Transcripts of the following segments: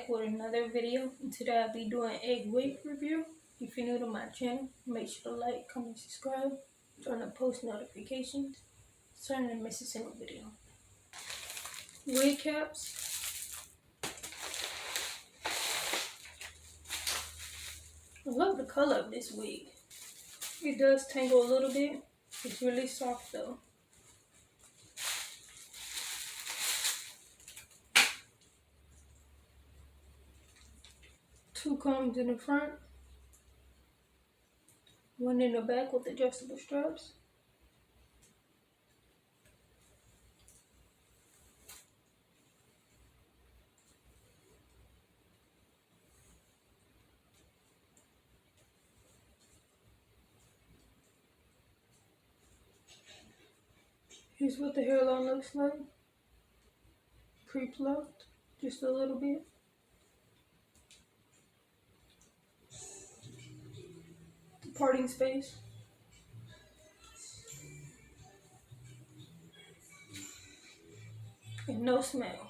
with another video, and today I'll be doing egg white review. If you're new to my channel, make sure to like, comment, subscribe, turn on post notifications so you don't miss a single video. Wig caps. I love the color of this wig. It does tangle a little bit. It's really soft though. Two combs in the front, one in the back with adjustable straps. Here's what the hairline looks like. Pre-plucked, just a little bit. Parting space. And no smell.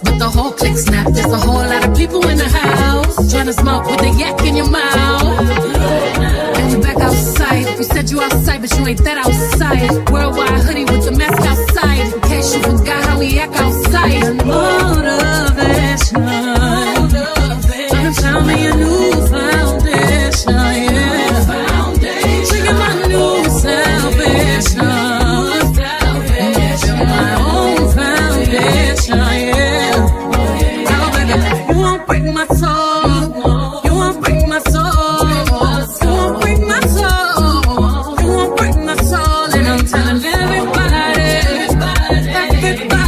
But the whole click snap. There's a whole lot of people in the house trying to smoke with the yak in your mouth. And you back outside. You said you outside, but you ain't that outside. Worldwide hoodie with the mask outside. In case you forgot how we act outside. Motivation. Gonna tell me a new foundation. Yeah. Trigger my new salvation. My own foundation. Yeah. You won't break my soul. You won't break my soul. You won't break my soul. You won't break my soul. And I'm telling everybody, everybody.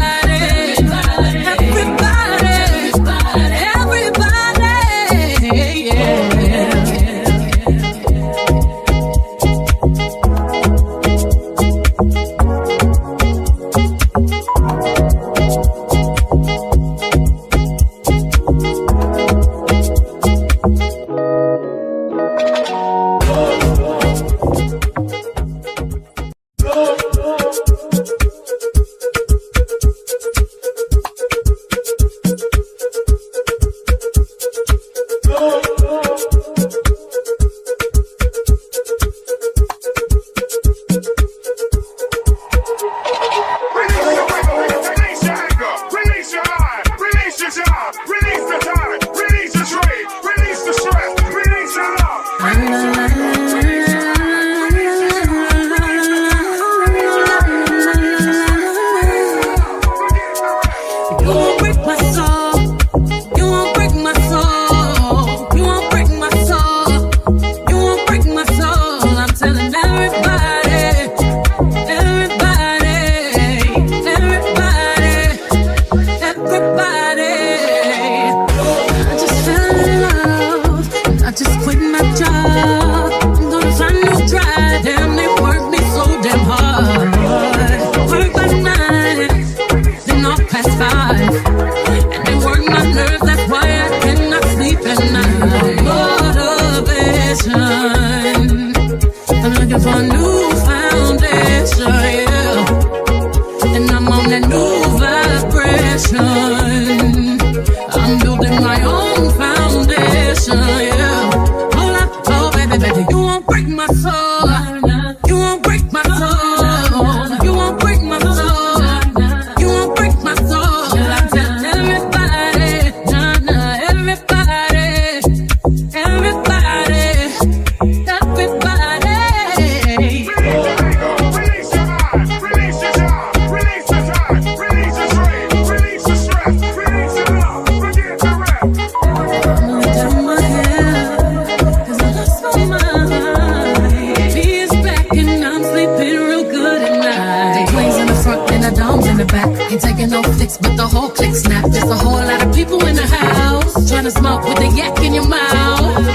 people in the house. Trying to smoke with the yak in your mouth.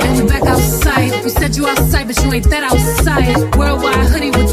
And we back outside. You said you outside, but you ain't that outside. Worldwide hoodie with